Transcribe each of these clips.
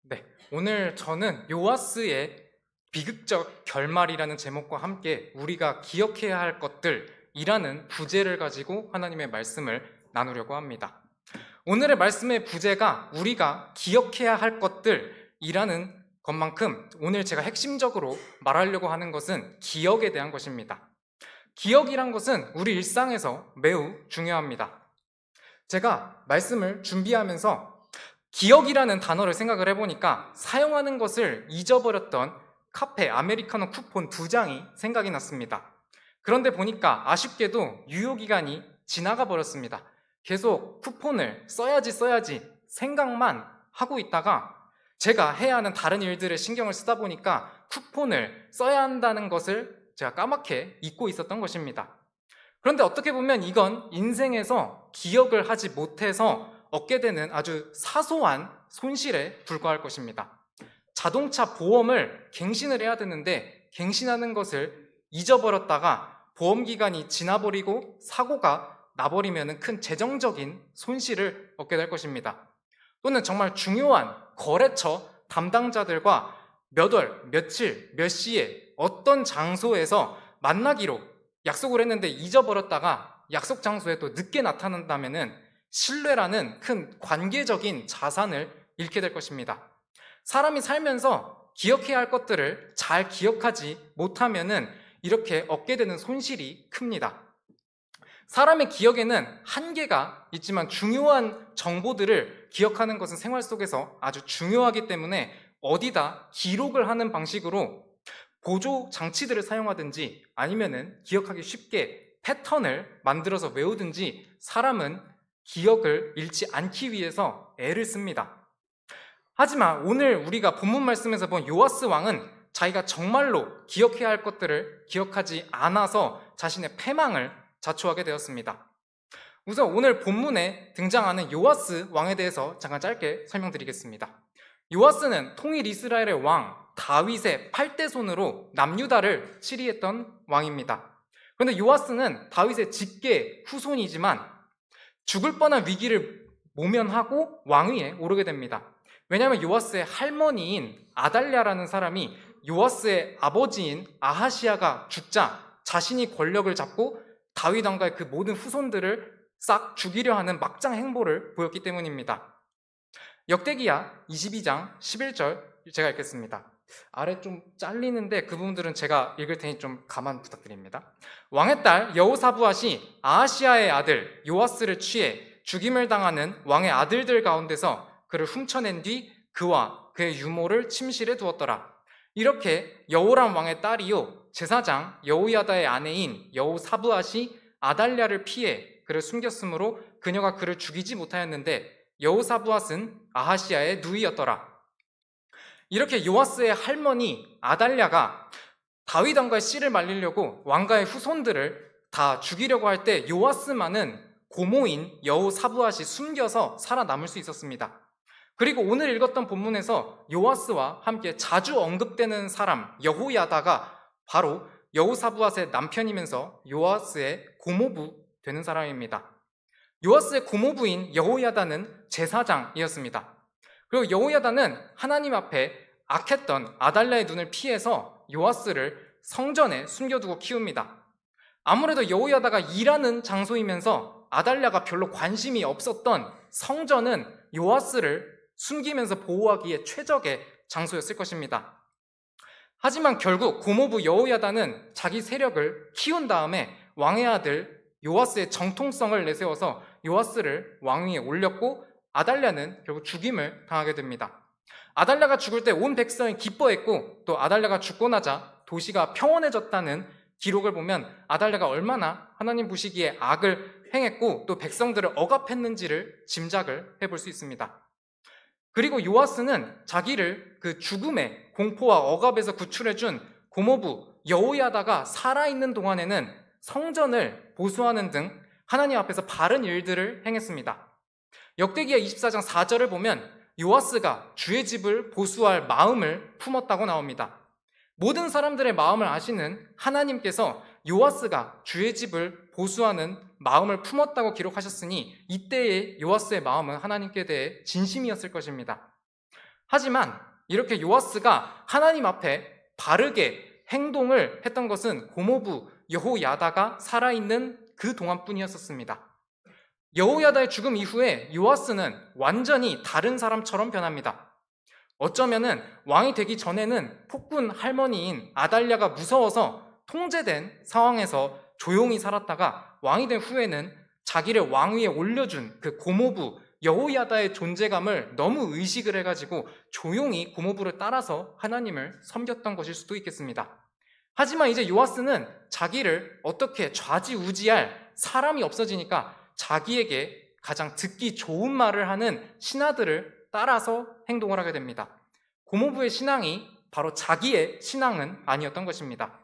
네, 오늘 저는 요아스의 비극적 결말이라는 제목과 함께 우리가 기억해야 할 것들이라는 부제를 가지고 하나님의 말씀을 나누려고 합니다. 오늘의 말씀의 부제가 우리가 기억해야 할 것들이라는 것만큼 오늘 제가 핵심적으로 말하려고 하는 것은 기억에 대한 것입니다. 기억이란 것은 우리 일상에서 매우 중요합니다. 제가 말씀을 준비하면서 기억이라는 단어를 생각을 해보니까 사용하는 것을 잊어버렸던 카페 아메리카노 쿠폰 2장이 생각이 났습니다. 그런데 보니까 아쉽게도 유효기간이 지나가 버렸습니다. 계속 쿠폰을 써야지 생각만 하고 있다가 제가 해야 하는 다른 일들에 신경을 쓰다 보니까 쿠폰을 써야 한다는 것을 제가 까맣게 잊고 있었던 것입니다. 그런데 어떻게 보면 이건 인생에서 기억을 하지 못해서 얻게 되는 아주 사소한 손실에 불과할 것입니다. 자동차 보험을 갱신을 해야 되는데 갱신하는 것을 잊어버렸다가 보험 기간이 지나버리고 사고가 나버리면 큰 재정적인 손실을 얻게 될 것입니다. 또는 정말 중요한 거래처 담당자들과 몇 월, 며칠, 몇 시에 어떤 장소에서 만나기로 약속을 했는데 잊어버렸다가 약속 장소에 또 늦게 나타난다면은 신뢰라는 큰 관계적인 자산을 잃게 될 것입니다. 사람이 살면서 기억해야 할 것들을 잘 기억하지 못하면은 이렇게 얻게 되는 손실이 큽니다. 사람의 기억에는 한계가 있지만 중요한 정보들을 기억하는 것은 생활 속에서 아주 중요하기 때문에 어디다 기록을 하는 방식으로 보조 장치들을 사용하든지 아니면은 기억하기 쉽게 패턴을 만들어서 외우든지 사람은 기억을 잃지 않기 위해서 애를 씁니다. 하지만 오늘 우리가 본문 말씀에서 본 요아스 왕은 자기가 정말로 기억해야 할 것들을 기억하지 않아서 자신의 패망을 자초하게 되었습니다. 우선 오늘 본문에 등장하는 요아스 왕에 대해서 잠깐 짧게 설명드리겠습니다. 요아스는 통일 이스라엘의 왕 다윗의 8대 손으로 남유다를 치리했던 왕입니다. 그런데 요아스는 다윗의 직계 후손이지만 죽을 뻔한 위기를 모면하고 왕위에 오르게 됩니다. 왜냐하면 요아스의 할머니인 아달랴라는 사람이 요아스의 아버지인 아하시야가 죽자 자신이 권력을 잡고 다윗 왕가의 그 모든 후손들을 싹 죽이려 하는 막장 행보를 보였기 때문입니다. 역대기야 22장 11절 제가 읽겠습니다. 아래 좀 잘리는데 그 부분들은 제가 읽을 테니 좀 가만 부탁드립니다. 왕의 딸 여호사부앗이 아하시야의 아들 요아스를 취해 죽임을 당하는 왕의 아들들 가운데서 그를 훔쳐낸 뒤 그와 그의 유모를 침실에 두었더라. 이렇게 여호람 왕의 딸이요 제사장 여호야다의 아내인 여호사부앗이 아달랴를 피해 그를 숨겼으므로 그녀가 그를 죽이지 못하였는데 여호사부앗은 아하시야의 누이였더라. 이렇게 요아스의 할머니 아달랴가 다윗 왕가의 씨를 말리려고 왕가의 후손들을 다 죽이려고 할 때 요아스만은 고모인 여호사부앗이 숨겨서 살아남을 수 있었습니다. 그리고 오늘 읽었던 본문에서 요아스와 함께 자주 언급되는 사람 여호야다가 바로 여호사부앗의 남편이면서 요아스의 고모부 되는 사람입니다. 요아스의 고모부인 여호야다는 제사장이었습니다. 그리고 여호야다는 하나님 앞에 악했던 아달랴의 눈을 피해서 요아스를 성전에 숨겨두고 키웁니다. 아무래도 여호야다가 일하는 장소이면서 아달랴가 별로 관심이 없었던 성전은 요아스를 숨기면서 보호하기에 최적의 장소였을 것입니다. 하지만 결국 고모부 여호야다는 자기 세력을 키운 다음에 왕의 아들 요아스의 정통성을 내세워서 요아스를 왕위에 올렸고 아달랴는 결국 죽임을 당하게 됩니다. 아달랴가 죽을 때 온 백성이 기뻐했고 또 아달랴가 죽고 나자 도시가 평온해졌다는 기록을 보면 아달랴가 얼마나 하나님 보시기에 악을 행했고 또 백성들을 억압했는지를 짐작을 해볼 수 있습니다. 그리고 요아스는 자기를 그 죽음의 공포와 억압에서 구출해준 고모부 여호야다가 살아있는 동안에는 성전을 보수하는 등 하나님 앞에서 바른 일들을 행했습니다. 역대기야 24장 4절을 보면 요아스가 주의 집을 보수할 마음을 품었다고 나옵니다. 모든 사람들의 마음을 아시는 하나님께서 요아스가 주의 집을 보수하는 마음을 품었다고 기록하셨으니 이때의 요아스의 마음은 하나님께 대해 진심이었을 것입니다. 하지만 이렇게 요아스가 하나님 앞에 바르게 행동을 했던 것은 고모부 여호야다가 살아있는 그 동안뿐이었습니다. 여호야다의 죽음 이후에 요아스는 완전히 다른 사람처럼 변합니다. 어쩌면은 왕이 되기 전에는 폭군 할머니인 아달랴가 무서워서 통제된 상황에서 조용히 살았다가 왕이 된 후에는 자기를 왕위에 올려준 그 고모부 여호야다의 존재감을 너무 의식을 해가지고 조용히 고모부를 따라서 하나님을 섬겼던 것일 수도 있겠습니다. 하지만 이제 요아스는 자기를 어떻게 좌지우지할 사람이 없어지니까 자기에게 가장 듣기 좋은 말을 하는 신하들을 따라서 행동을 하게 됩니다. 고모부의 신앙이 바로 자기의 신앙은 아니었던 것입니다.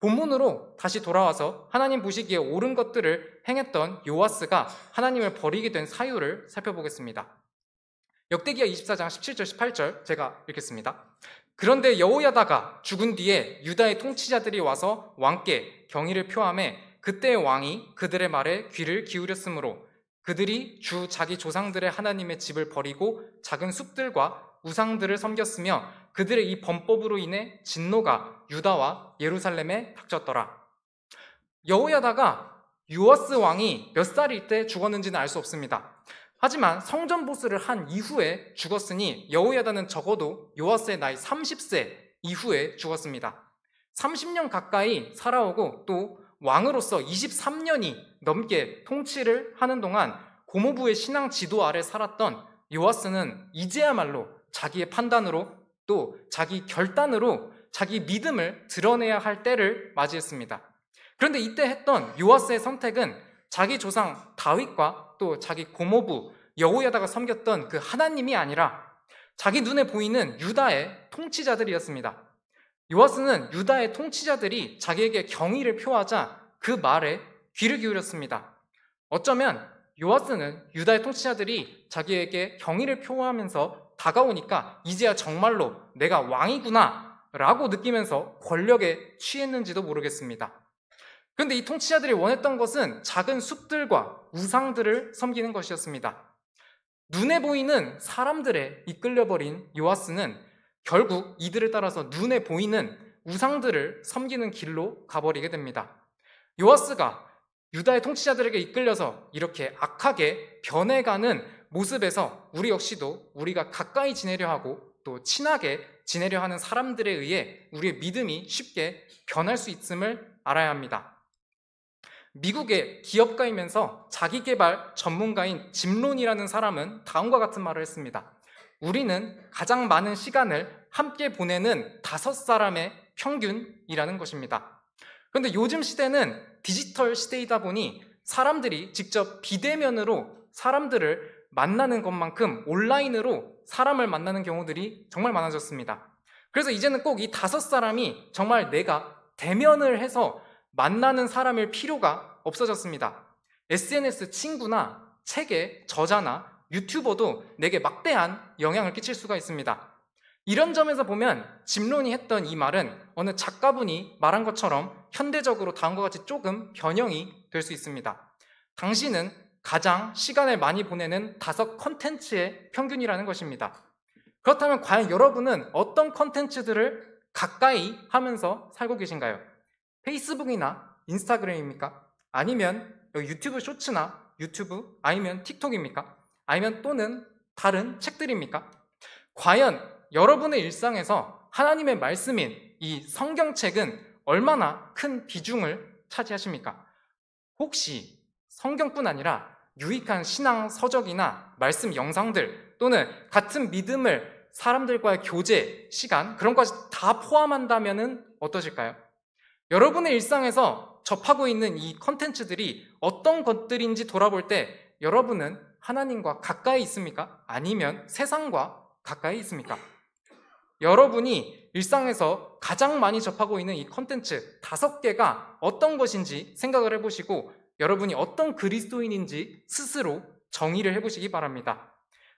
본문으로 다시 돌아와서 하나님 보시기에 옳은 것들을 행했던 요아스가 하나님을 버리게 된 사유를 살펴보겠습니다. 역대기하 24장 17절 18절 제가 읽겠습니다. 그런데 여호야다가 죽은 뒤에 유다의 통치자들이 와서 왕께 경의를 표하매 그때 왕이 그들의 말에 귀를 기울였으므로 그들이 주 자기 조상들의 하나님의 집을 버리고 작은 숲들과 우상들을 섬겼으며 그들의 이 범법으로 인해 진노가 유다와 예루살렘에 닥쳤더라. 여호야다가 요아스 왕이 몇 살일 때 죽었는지는 알 수 없습니다. 하지만 성전 보수를 한 이후에 죽었으니 여호야다는 적어도 요아스의 나이 30세 이후에 죽었습니다. 30년 가까이 살아오고 또 왕으로서 23년이 넘게 통치를 하는 동안 고모부의 신앙 지도 아래 살았던 요아스는 이제야말로 자기의 판단으로 또 자기 결단으로 자기 믿음을 드러내야 할 때를 맞이했습니다. 그런데 이때 했던 요아스의 선택은 자기 조상 다윗과 또 자기 고모부 여호야다가 섬겼던 그 하나님이 아니라 자기 눈에 보이는 유다의 통치자들이었습니다. 요아스는 유다의 통치자들이 자기에게 경의를 표하자 그 말에 귀를 기울였습니다. 어쩌면 요아스는 유다의 통치자들이 자기에게 경의를 표하면서 다가오니까 이제야 정말로 내가 왕이구나 라고 느끼면서 권력에 취했는지도 모르겠습니다. 그런데 이 통치자들이 원했던 것은 작은 숲들과 우상들을 섬기는 것이었습니다. 눈에 보이는 사람들에 이끌려버린 요아스는 결국 이들을 따라서 눈에 보이는 우상들을 섬기는 길로 가버리게 됩니다. 요아스가 유다의 통치자들에게 이끌려서 이렇게 악하게 변해가는 모습에서 우리 역시도 우리가 가까이 지내려 하고 또 친하게 지내려 하는 사람들에 의해 우리의 믿음이 쉽게 변할 수 있음을 알아야 합니다. 미국의 기업가이면서 자기개발 전문가인 짐 론이라는 사람은 다음과 같은 말을 했습니다. 우리는 가장 많은 시간을 함께 보내는 5사람의 평균이라는 것입니다. 그런데 요즘 시대는 디지털 시대이다 보니 사람들이 직접 비대면으로 사람들을 만나는 것만큼 온라인으로 사람을 만나는 경우들이 정말 많아졌습니다. 그래서 이제는 꼭 이 5사람이 정말 내가 대면을 해서 만나는 사람일 필요가 없어졌습니다. SNS 친구나 책의 저자나 유튜버도 내게 막대한 영향을 끼칠 수가 있습니다. 이런 점에서 보면 짐론이 했던 이 말은 어느 작가분이 말한 것처럼 현대적으로 다음과 같이 조금 변형이 될 수 있습니다. 당신은 가장 시간을 많이 보내는 5 컨텐츠의 평균이라는 것입니다. 그렇다면 과연 여러분은 어떤 컨텐츠들을 가까이 하면서 살고 계신가요? 페이스북이나 인스타그램입니까? 아니면 유튜브 쇼츠나 유튜브 아니면 틱톡입니까? 아니면 또는 다른 책들입니까? 과연 여러분의 일상에서 하나님의 말씀인 이 성경책은 얼마나 큰 비중을 차지하십니까? 혹시 성경뿐 아니라 유익한 신앙 서적이나 말씀 영상들 또는 같은 믿음을 사람들과의 교제, 시간 그런 것까지 다 포함한다면 어떠실까요? 여러분의 일상에서 접하고 있는 이 컨텐츠들이 어떤 것들인지 돌아볼 때 여러분은 하나님과 가까이 있습니까? 아니면 세상과 가까이 있습니까? 여러분이 일상에서 가장 많이 접하고 있는 이 컨텐츠 5개가 어떤 것인지 생각을 해보시고 여러분이 어떤 그리스도인인지 스스로 정의를 해보시기 바랍니다.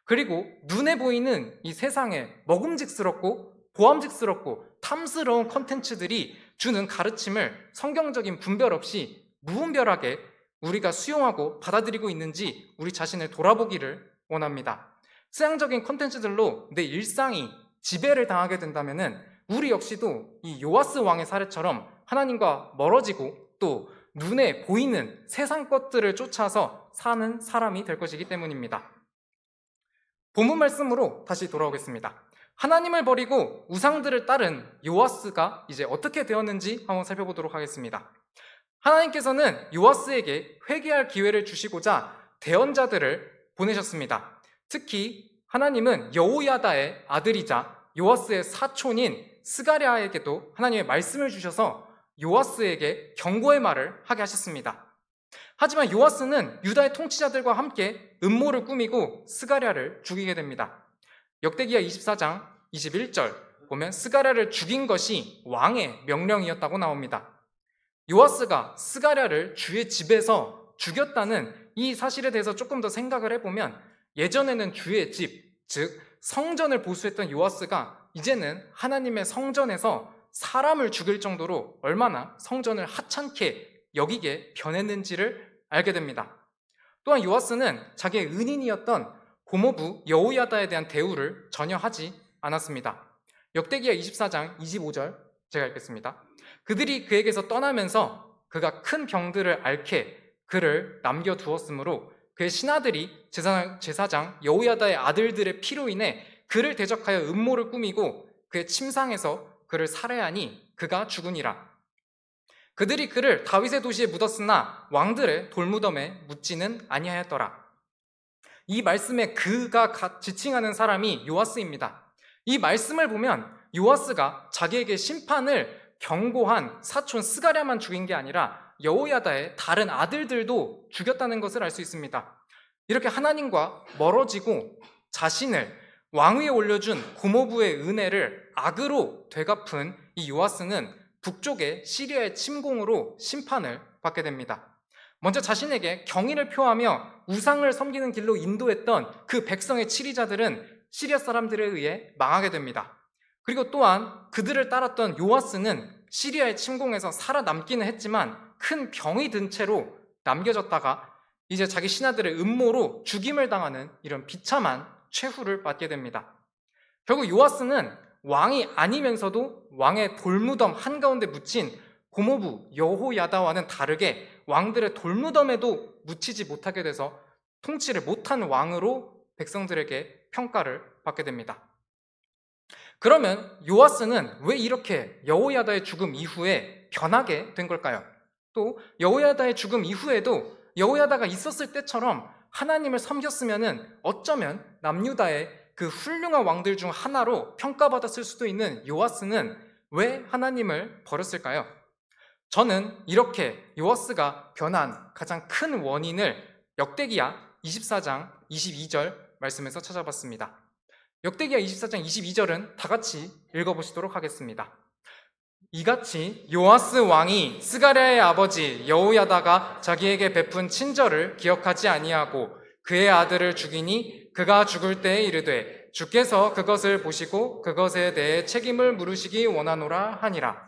그리고 눈에 보이는 이 세상에 먹음직스럽고 보암직스럽고 탐스러운 컨텐츠들이 주는 가르침을 성경적인 분별 없이 무분별하게 우리가 수용하고 받아들이고 있는지 우리 자신을 돌아보기를 원합니다. 수양적인 콘텐츠들로 내 일상이 지배를 당하게 된다면은 우리 역시도 이 요아스 왕의 사례처럼 하나님과 멀어지고 또 눈에 보이는 세상 것들을 쫓아서 사는 사람이 될 것이기 때문입니다. 본문 말씀으로 다시 돌아오겠습니다. 하나님을 버리고 우상들을 따른 요아스가 이제 어떻게 되었는지 한번 살펴보도록 하겠습니다. 하나님께서는 요아스에게 회개할 기회를 주시고자 대언자들을 보내셨습니다. 특히 하나님은 여호야다의 아들이자 요아스의 사촌인 스가랴에게도 하나님의 말씀을 주셔서 요아스에게 경고의 말을 하게 하셨습니다. 하지만 요아스는 유다의 통치자들과 함께 음모를 꾸미고 스가랴를 죽이게 됩니다. 역대기야 24장 21절 보면 스가랴를 죽인 것이 왕의 명령이었다고 나옵니다. 요아스가 스가랴를 주의 집에서 죽였다는 이 사실에 대해서 조금 더 생각을 해보면 예전에는 주의 집, 즉 성전을 보수했던 요아스가 이제는 하나님의 성전에서 사람을 죽일 정도로 얼마나 성전을 하찮게 여기게 변했는지를 알게 됩니다. 또한 요아스는 자기의 은인이었던 고모부 여호야다에 대한 대우를 전혀 하지 않았습니다. 역대기야 24장 25절 제가 읽겠습니다. 그들이 그에게서 떠나면서 그가 큰 병들을 앓게 그를 남겨두었으므로 그의 신하들이 제사장 여호야다의 아들들의 피로 인해 그를 대적하여 음모를 꾸미고 그의 침상에서 그를 살해하니 그가 죽으니라. 그들이 그를 다윗의 도시에 묻었으나 왕들의 돌무덤에 묻지는 아니하였더라. 이 말씀에 그가 지칭하는 사람이 요아스입니다. 이 말씀을 보면 요아스가 자기에게 심판을 경고한 사촌 스가랴만 죽인 게 아니라 여호야다의 다른 아들들도 죽였다는 것을 알 수 있습니다. 이렇게 하나님과 멀어지고 자신을 왕위에 올려준 고모부의 은혜를 악으로 되갚은 이 요아스는 북쪽의 시리아의 침공으로 심판을 받게 됩니다. 먼저 자신에게 경의를 표하며 우상을 섬기는 길로 인도했던 그 백성의 치리자들은 시리아 사람들에 의해 망하게 됩니다. 그리고 또한 그들을 따랐던 요아스는 시리아의 침공에서 살아남기는 했지만 큰 병이 든 채로 남겨졌다가 이제 자기 신하들의 음모로 죽임을 당하는 이런 비참한 최후를 맞게 됩니다. 결국 요아스는 왕이 아니면서도 왕의 돌무덤 한가운데 묻힌 고모부 여호야다와는 다르게 왕들의 돌무덤에도 묻히지 못하게 돼서 통치를 못한 왕으로 백성들에게 평가를 받게 됩니다. 그러면 요아스는 왜 이렇게 여호야다의 죽음 이후에 변하게 된 걸까요? 또 여호야다의 죽음 이후에도 여호야다가 있었을 때처럼 하나님을 섬겼으면 어쩌면 남유다의 그 훌륭한 왕들 중 하나로 평가받았을 수도 있는 요아스는 왜 하나님을 버렸을까요? 저는 이렇게 요아스가 변한 가장 큰 원인을 역대기야 24장 22절 말씀에서 찾아봤습니다. 역대기야 24장 22절은 다 같이 읽어보시도록 하겠습니다. 이같이 요아스 왕이 스가랴의 아버지 여호야다가 자기에게 베푼 친절을 기억하지 아니하고 그의 아들을 죽이니 그가 죽을 때에 이르되 주께서 그것을 보시고 그것에 대해 책임을 물으시기 원하노라 하니라.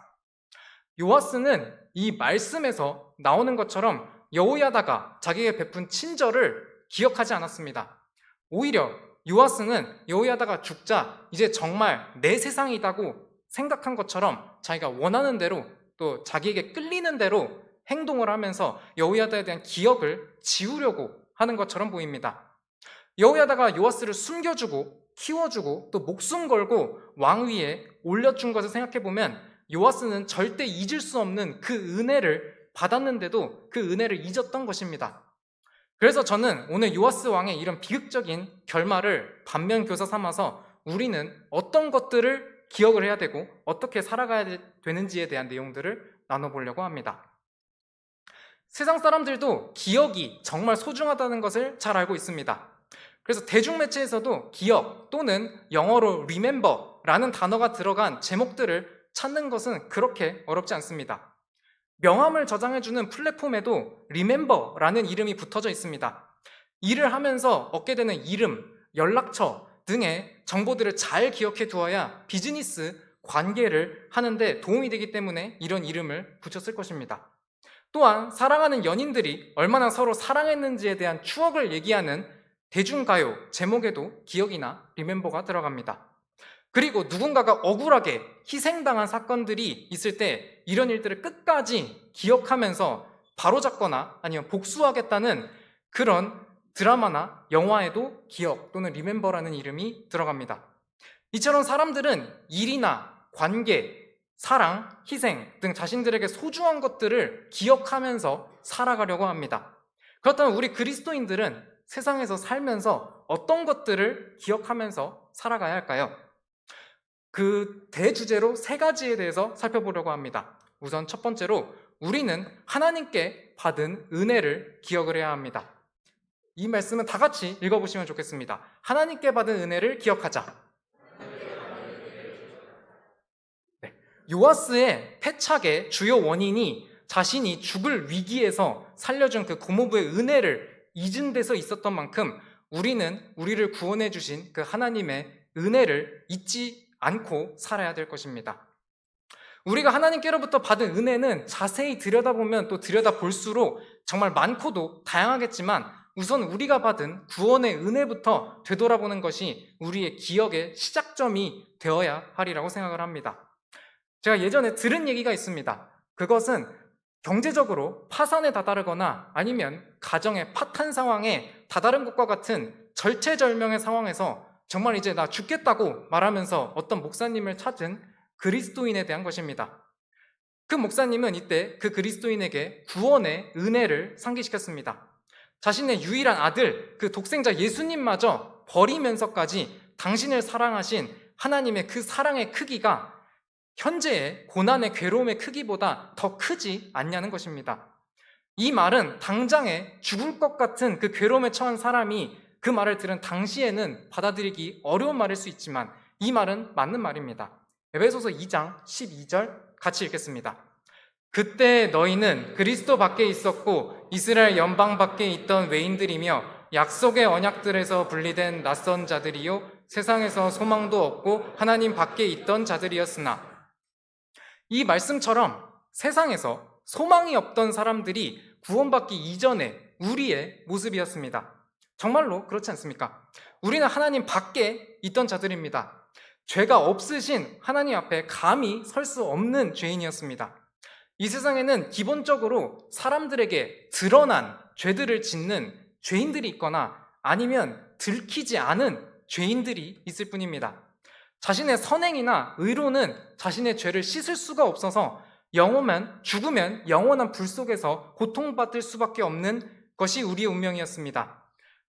요아스는 이 말씀에서 나오는 것처럼 여호야다가 자기에게 베푼 친절을 기억하지 않았습니다. 오히려 요아스는 여호야다가 죽자 이제 정말 내 세상이다고 생각한 것처럼 자기가 원하는 대로 또 자기에게 끌리는 대로 행동을 하면서 여호야다에 대한 기억을 지우려고 하는 것처럼 보입니다. 여호야다가 요아스를 숨겨주고 키워주고 또 목숨 걸고 왕위에 올려준 것을 생각해보면 요아스는 절대 잊을 수 없는 그 은혜를 받았는데도 그 은혜를 잊었던 것입니다. 그래서 저는 오늘 요아스 왕의 이런 비극적인 결말을 반면교사 삼아서 우리는 어떤 것들을 기억을 해야 되고 어떻게 살아가야 되는지에 대한 내용들을 나눠보려고 합니다. 세상 사람들도 기억이 정말 소중하다는 것을 잘 알고 있습니다. 그래서 대중매체에서도 기억 또는 영어로 remember라는 단어가 들어간 제목들을 찾는 것은 그렇게 어렵지 않습니다. 명함을 저장해주는 플랫폼에도 remember라는 이름이 붙어져 있습니다. 일을 하면서 얻게 되는 이름, 연락처 등의 정보들을 잘 기억해 두어야 비즈니스 관계를 하는데 도움이 되기 때문에 이런 이름을 붙였을 것입니다. 또한 사랑하는 연인들이 얼마나 서로 사랑했는지에 대한 추억을 얘기하는 대중가요 제목에도 기억이나 리멤버가 들어갑니다. 그리고 누군가가 억울하게 희생당한 사건들이 있을 때 이런 일들을 끝까지 기억하면서 바로잡거나 아니면 복수하겠다는 그런 드라마나 영화에도 기억 또는 리멤버라는 이름이 들어갑니다. 이처럼 사람들은 일이나 관계, 사랑, 희생 등 자신들에게 소중한 것들을 기억하면서 살아가려고 합니다. 그렇다면 우리 그리스도인들은 세상에서 살면서 어떤 것들을 기억하면서 살아가야 할까요? 그 대주제로 세 가지에 대해서 살펴보려고 합니다. 우선 첫 번째로 우리는 하나님께 받은 은혜를 기억을 해야 합니다. 이 말씀은 다 같이 읽어보시면 좋겠습니다. 하나님께 받은 은혜를 기억하자. 네. 요아스의 패착의 주요 원인이 자신이 죽을 위기에서 살려준 그 고모부의 은혜를 잊은 데서 있었던 만큼 우리는 우리를 구원해 주신 그 하나님의 은혜를 잊지 않고 살아야 될 것입니다. 우리가 하나님께로부터 받은 은혜는 자세히 들여다보면 또 들여다볼수록 정말 많고도 다양하겠지만 우선 우리가 받은 구원의 은혜부터 되돌아보는 것이 우리의 기억의 시작점이 되어야 하리라고 생각을 합니다. 제가 예전에 들은 얘기가 있습니다. 그것은 경제적으로 파산에 다다르거나 아니면 가정의 파탄 상황에 다다른 것과 같은 절체절명의 상황에서 정말 이제 나 죽겠다고 말하면서 어떤 목사님을 찾은 그리스도인에 대한 것입니다. 그 목사님은 이때 그 그리스도인에게 구원의 은혜를 상기시켰습니다. 자신의 유일한 아들, 그 독생자 예수님마저 버리면서까지 당신을 사랑하신 하나님의 그 사랑의 크기가 현재의 고난의 괴로움의 크기보다 더 크지 않냐는 것입니다. 이 말은 당장에 죽을 것 같은 그 괴로움에 처한 사람이 그 말을 들은 당시에는 받아들이기 어려운 말일 수 있지만 이 말은 맞는 말입니다. 에베소서 2장 12절 같이 읽겠습니다. 그때 너희는 그리스도 밖에 있었고 이스라엘 연방 밖에 있던 외인들이며 약속의 언약들에서 분리된 낯선 자들이요 세상에서 소망도 없고 하나님 밖에 있던 자들이었으나 이 말씀처럼 세상에서 소망이 없던 사람들이 구원받기 이전에 우리의 모습이었습니다. 정말로 그렇지 않습니까? 우리는 하나님 밖에 있던 자들입니다. 죄가 없으신 하나님 앞에 감히 설 수 없는 죄인이었습니다. 이 세상에는 기본적으로 사람들에게 드러난 죄들을 짓는 죄인들이 있거나 아니면 들키지 않은 죄인들이 있을 뿐입니다. 자신의 선행이나 의로는 자신의 죄를 씻을 수가 없어서 죽으면 영원한 불 속에서 고통받을 수밖에 없는 것이 우리의 운명이었습니다.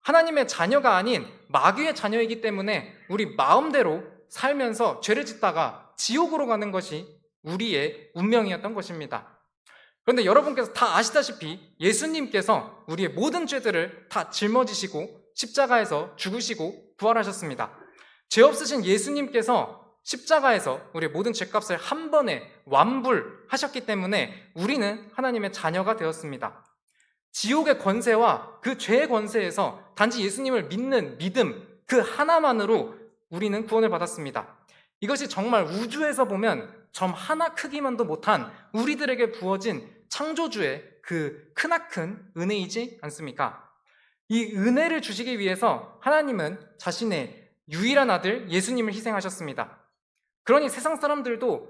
하나님의 자녀가 아닌 마귀의 자녀이기 때문에 우리 마음대로 살면서 죄를 짓다가 지옥으로 가는 것이 우리의 운명이었던 것입니다. 그런데 여러분께서 다 아시다시피 예수님께서 우리의 모든 죄들을 다 짊어지시고 십자가에서 죽으시고 부활하셨습니다. 죄 없으신 예수님께서 십자가에서 우리의 모든 죄값을 한 번에 완불하셨기 때문에 우리는 하나님의 자녀가 되었습니다. 지옥의 권세와 그 죄의 권세에서 단지 예수님을 믿는 믿음 그 하나만으로 우리는 구원을 받았습니다. 이것이 정말 우주에서 보면 점 하나 크기만도 못한 우리들에게 부어진 창조주의 그 크나큰 은혜이지 않습니까? 이 은혜를 주시기 위해서 하나님은 자신의 유일한 아들 예수님을 희생하셨습니다. 그러니 세상 사람들도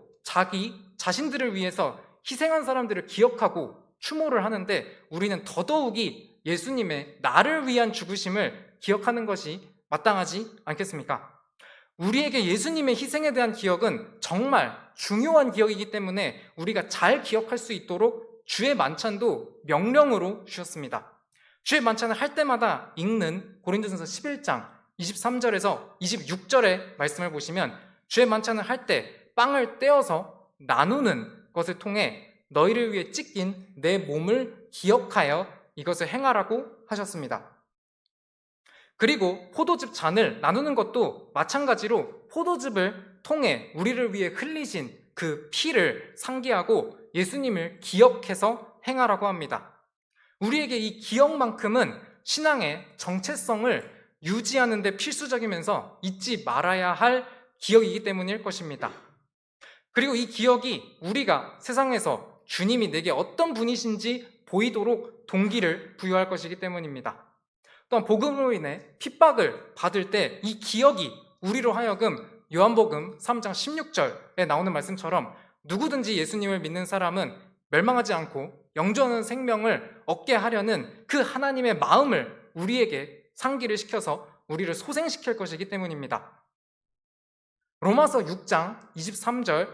자신들을 위해서 희생한 사람들을 기억하고 추모를 하는데 우리는 더더욱이 예수님의 나를 위한 죽으심을 기억하는 것이 마땅하지 않겠습니까? 우리에게 예수님의 희생에 대한 기억은 정말 중요한 기억이기 때문에 우리가 잘 기억할 수 있도록 주의 만찬도 명령으로 주셨습니다. 주의 만찬을 할 때마다 읽는 고린도전서 11장 23절에서 26절의 말씀을 보시면 주의 만찬을 할 때 빵을 떼어서 나누는 것을 통해 너희를 위해 찢긴 내 몸을 기억하여 이것을 행하라고 하셨습니다. 그리고 포도즙 잔을 나누는 것도 마찬가지로 포도즙을 통해 우리를 위해 흘리신 그 피를 상기하고 예수님을 기억해서 행하라고 합니다. 우리에게 이 기억만큼은 신앙의 정체성을 유지하는 데 필수적이면서 잊지 말아야 할 기억이기 때문일 것입니다. 그리고 이 기억이 우리가 세상에서 주님이 내게 어떤 분이신지 보이도록 동기를 부여할 것이기 때문입니다. 또한 복음으로 인해 핍박을 받을 때 이 기억이 우리로 하여금 요한복음 3장 16절에 나오는 말씀처럼 누구든지 예수님을 믿는 사람은 멸망하지 않고 영존하는 생명을 얻게 하려는 그 하나님의 마음을 우리에게 상기를 시켜서 우리를 소생시킬 것이기 때문입니다. 로마서 6장 23절,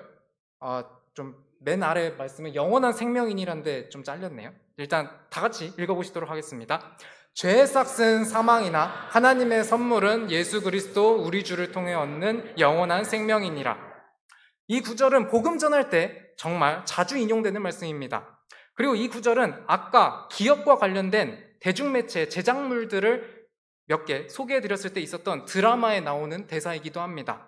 좀 맨 아래 말씀은 영원한 생명이니란데 좀 잘렸네요. 일단 다 같이 읽어보시도록 하겠습니다. 죄의 삭은 사망이나 하나님의 선물은 예수 그리스도 우리 주를 통해 얻는 영원한 생명이니라. 이 구절은 복음 전할 때 정말 자주 인용되는 말씀입니다. 그리고 이 구절은 아까 기억과 관련된 대중매체 제작물들을 몇 개 소개해드렸을 때 있었던 드라마에 나오는 대사이기도 합니다.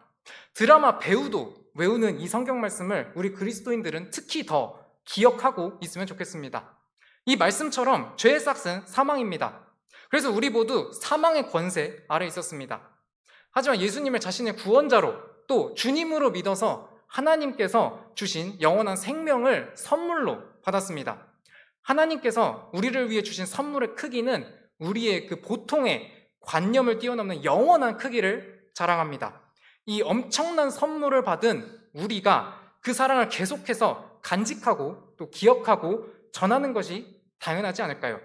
드라마 배우도 외우는 이 성경 말씀을 우리 그리스도인들은 특히 더 기억하고 있으면 좋겠습니다. 이 말씀처럼 죄의 삭은 사망입니다. 그래서 우리 모두 사망의 권세 아래 있었습니다. 하지만 예수님을 자신의 구원자로 또 주님으로 믿어서 하나님께서 주신 영원한 생명을 선물로 받았습니다. 하나님께서 우리를 위해 주신 선물의 크기는 우리의 그 보통의 관념을 뛰어넘는 영원한 크기를 자랑합니다. 이 엄청난 선물을 받은 우리가 그 사랑을 계속해서 간직하고 또 기억하고 전하는 것이 당연하지 않을까요?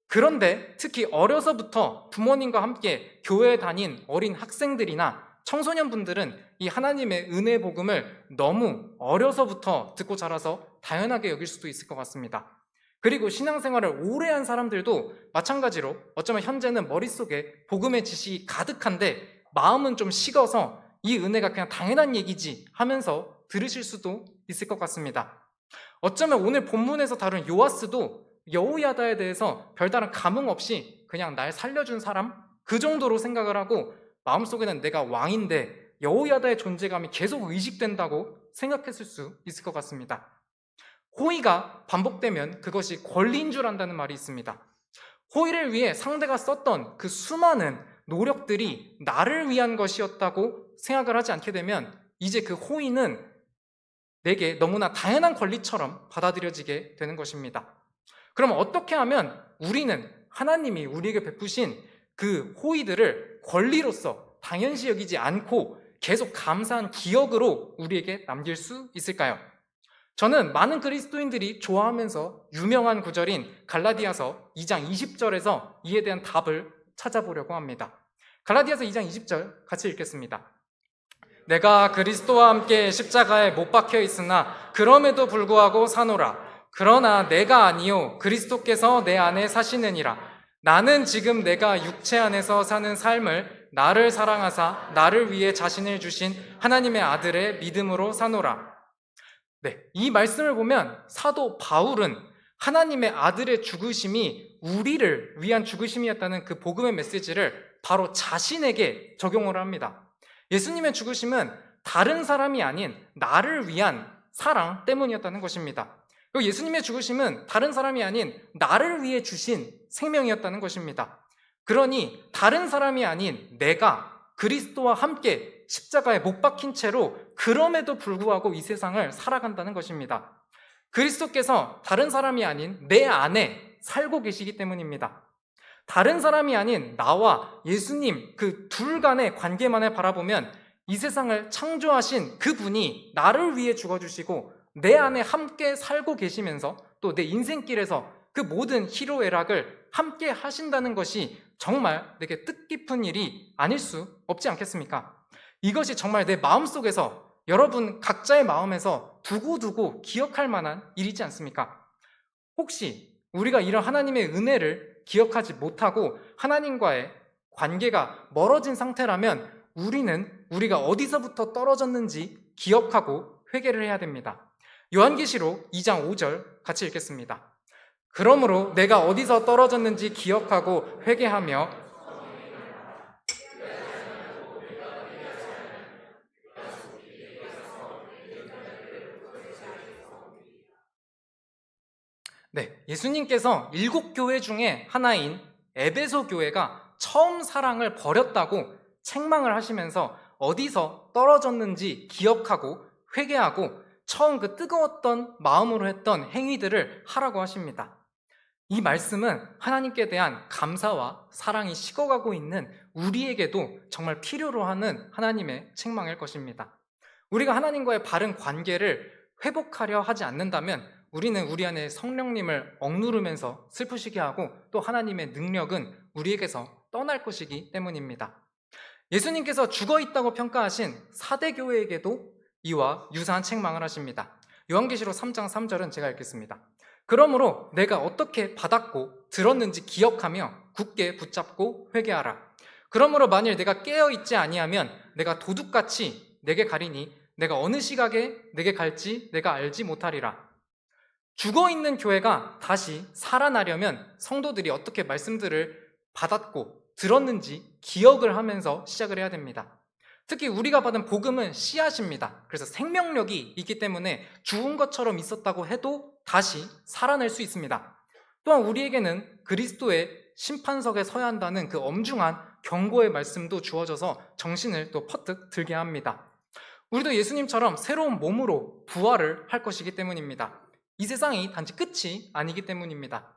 그런데 특히 어려서부터 부모님과 함께 교회에 다닌 어린 학생들이나 청소년분들은 이 하나님의 은혜 복음을 너무 어려서부터 듣고 자라서 당연하게 여길 수도 있을 것 같습니다. 그리고 신앙생활을 오래 한 사람들도 마찬가지로 어쩌면 현재는 머릿속에 복음의 지식이 가득한데 마음은 좀 식어서 이 은혜가 그냥 당연한 얘기지 하면서 들으실 수도 있을 것 같습니다. 어쩌면 오늘 본문에서 다룬 요아스도 여호야다에 대해서 별다른 감흥 없이 그냥 날 살려준 사람? 그 정도로 생각을 하고 마음속에는 내가 왕인데 여호야다의 존재감이 계속 의식된다고 생각했을 수 있을 것 같습니다. 호의가 반복되면 그것이 권리인 줄 안다는 말이 있습니다. 호의를 위해 상대가 썼던 그 수많은 노력들이 나를 위한 것이었다고 생각을 하지 않게 되면 이제 그 호의는 내게 너무나 당연한 권리처럼 받아들여지게 되는 것입니다. 그럼 어떻게 하면 우리는 하나님이 우리에게 베푸신 그 호의들을 권리로서 당연시 여기지 않고 계속 감사한 기억으로 우리에게 남길 수 있을까요? 저는 많은 그리스도인들이 좋아하면서 유명한 구절인 갈라디아서 2장 20절에서 이에 대한 답을 찾아보려고 합니다. 갈라디아서 2장 20절 같이 읽겠습니다. 내가 그리스도와 함께 십자가에 못 박혀 있으나 그럼에도 불구하고 사노라. 그러나 내가 아니요 그리스도께서 내 안에 사시느니라. 나는 지금 내가 육체 안에서 사는 삶을 나를 사랑하사 나를 위해 자신을 주신 하나님의 아들의 믿음으로 사노라. 네, 이 말씀을 보면 사도 바울은 하나님의 아들의 죽으심이 우리를 위한 죽으심이었다는 그 복음의 메시지를 바로 자신에게 적용을 합니다. 예수님의 죽으심은 다른 사람이 아닌 나를 위한 사랑 때문이었다는 것입니다. 그리고 예수님의 죽으심은 다른 사람이 아닌 나를 위해 주신 생명이었다는 것입니다. 그러니 다른 사람이 아닌 내가 그리스도와 함께 십자가에 못 박힌 채로 그럼에도 불구하고 이 세상을 살아간다는 것입니다. 그리스도께서 다른 사람이 아닌 내 안에 살고 계시기 때문입니다. 다른 사람이 아닌 나와 예수님 그 둘 간의 관계만을 바라보면 이 세상을 창조하신 그분이 나를 위해 죽어주시고 내 안에 함께 살고 계시면서 또 내 인생길에서 그 모든 희로애락을 함께 하신다는 것이 정말 내게 뜻깊은 일이 아닐 수 없지 않겠습니까? 이것이 정말 내 마음속에서 여러분 각자의 마음에서 두고두고 기억할 만한 일이지 않습니까? 혹시 우리가 이런 하나님의 은혜를 기억하지 못하고 하나님과의 관계가 멀어진 상태라면 우리가 어디서부터 떨어졌는지 기억하고 회개를 해야 됩니다. 요한계시록 2장 5절 같이 읽겠습니다. 그러므로 내가 어디서 떨어졌는지 기억하고 회개하며 네, 예수님께서 7교회 중에 하나인 에베소 교회가 처음 사랑을 버렸다고 책망을 하시면서 어디서 떨어졌는지 기억하고 회개하고 처음 그 뜨거웠던 마음으로 했던 행위들을 하라고 하십니다. 이 말씀은 하나님께 대한 감사와 사랑이 식어가고 있는 우리에게도 정말 필요로 하는 하나님의 책망일 것입니다. 우리가 하나님과의 바른 관계를 회복하려 하지 않는다면 우리는 우리 안에 성령님을 억누르면서 슬프시게 하고 또 하나님의 능력은 우리에게서 떠날 것이기 때문입니다. 예수님께서 죽어 있다고 평가하신 사대 교회에게도 이와 유사한 책망을 하십니다. 요한계시록 3장 3절은 제가 읽겠습니다. 그러므로 내가 어떻게 받았고 들었는지 기억하며 굳게 붙잡고 회개하라. 그러므로 만일 내가 깨어있지 아니하면 내가 도둑같이 내게 가리니 내가 어느 시각에 내게 갈지 내가 알지 못하리라. 죽어있는 교회가 다시 살아나려면 성도들이 어떻게 말씀들을 받았고 들었는지 기억을 하면서 시작을 해야 됩니다. 특히 우리가 받은 복음은 씨앗입니다. 그래서 생명력이 있기 때문에 죽은 것처럼 있었다고 해도 다시 살아날 수 있습니다. 또한 우리에게는 그리스도의 심판석에 서야 한다는 그 엄중한 경고의 말씀도 주어져서 정신을 또 퍼뜩 들게 합니다. 우리도 예수님처럼 새로운 몸으로 부활을 할 것이기 때문입니다. 이 세상이 단지 끝이 아니기 때문입니다.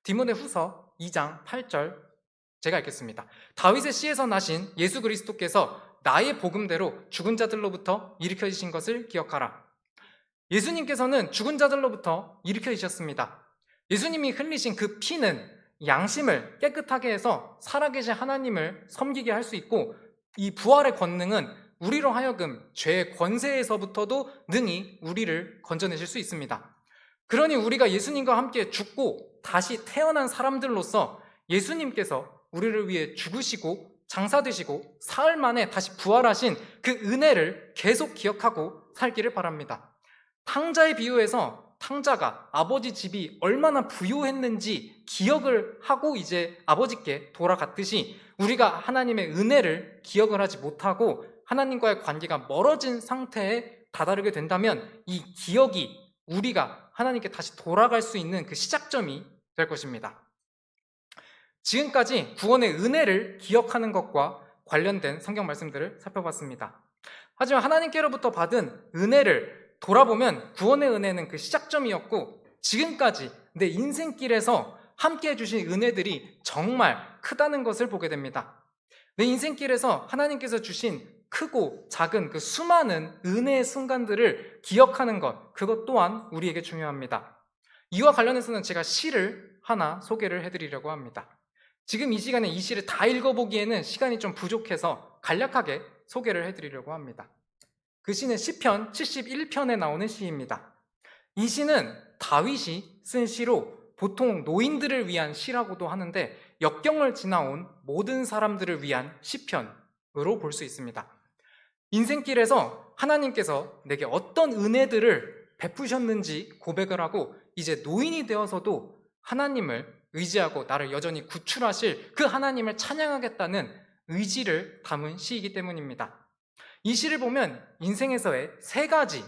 디모데후서 2장 8절 제가 읽겠습니다. 다윗의 씨에서 나신 예수 그리스도께서 나의 복음대로 죽은 자들로부터 일으켜지신 것을 기억하라. 예수님께서는 죽은 자들로부터 일으켜지셨습니다. 예수님이 흘리신 그 피는 양심을 깨끗하게 해서 살아계신 하나님을 섬기게 할 수 있고, 이 부활의 권능은 우리로 하여금 죄의 권세에서부터도 능히 우리를 건져내실 수 있습니다. 그러니 우리가 예수님과 함께 죽고 다시 태어난 사람들로서 예수님께서 우리를 위해 죽으시고 장사되시고 사흘 만에 다시 부활하신 그 은혜를 계속 기억하고 살기를 바랍니다. 탕자의 비유에서 탕자가 아버지 집이 얼마나 부유했는지 기억을 하고 이제 아버지께 돌아갔듯이 우리가 하나님의 은혜를 기억을 하지 못하고 하나님과의 관계가 멀어진 상태에 다다르게 된다면 이 기억이 우리가 하나님께 다시 돌아갈 수 있는 그 시작점이 될 것입니다. 지금까지 구원의 은혜를 기억하는 것과 관련된 성경 말씀들을 살펴봤습니다. 하지만 하나님께로부터 받은 은혜를 돌아보면 구원의 은혜는 그 시작점이었고 지금까지 내 인생길에서 함께 해주신 은혜들이 정말 크다는 것을 보게 됩니다. 내 인생길에서 하나님께서 주신 크고 작은 그 수많은 은혜의 순간들을 기억하는 것, 그것 또한 우리에게 중요합니다. 이와 관련해서는 제가 시를 하나 소개를 해드리려고 합니다. 지금 이 시간에 이 시를 다 읽어보기에는 시간이 좀 부족해서 간략하게 소개를 해드리려고 합니다. 그 시는 시편 71편에 나오는 시입니다. 이 시는 다윗이 쓴 시로 보통 노인들을 위한 시라고도 하는데 역경을 지나온 모든 사람들을 위한 시편으로 볼 수 있습니다. 인생길에서 하나님께서 내게 어떤 은혜들을 베푸셨는지 고백을 하고 이제 노인이 되어서도 하나님을 의지하고 나를 여전히 구출하실 그 하나님을 찬양하겠다는 의지를 담은 시이기 때문입니다. 이 시를 보면 인생에서의 세 가지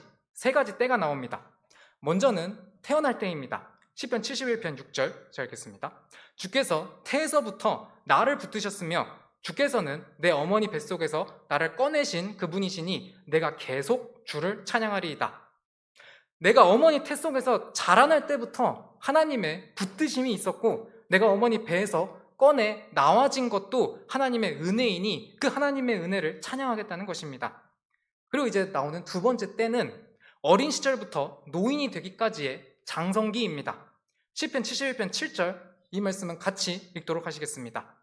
때가 나옵니다. 먼저는 태어날 때입니다. 시편 71편 6절 제가 읽겠습니다. 주께서 태에서부터 나를 붙드셨으며 주께서는 내 어머니 뱃속에서 나를 꺼내신 그분이시니 내가 계속 주를 찬양하리이다. 내가 어머니 태 속에서 자라날 때부터 하나님의 붙드심이 있었고 내가 어머니 배에서 꺼내 나와진 것도 하나님의 은혜이니 그 하나님의 은혜를 찬양하겠다는 것입니다. 그리고 이제 나오는 두 번째 때는 어린 시절부터 노인이 되기까지의 장성기입니다. 시편 71편 7절 이 말씀은 같이 읽도록 하시겠습니다.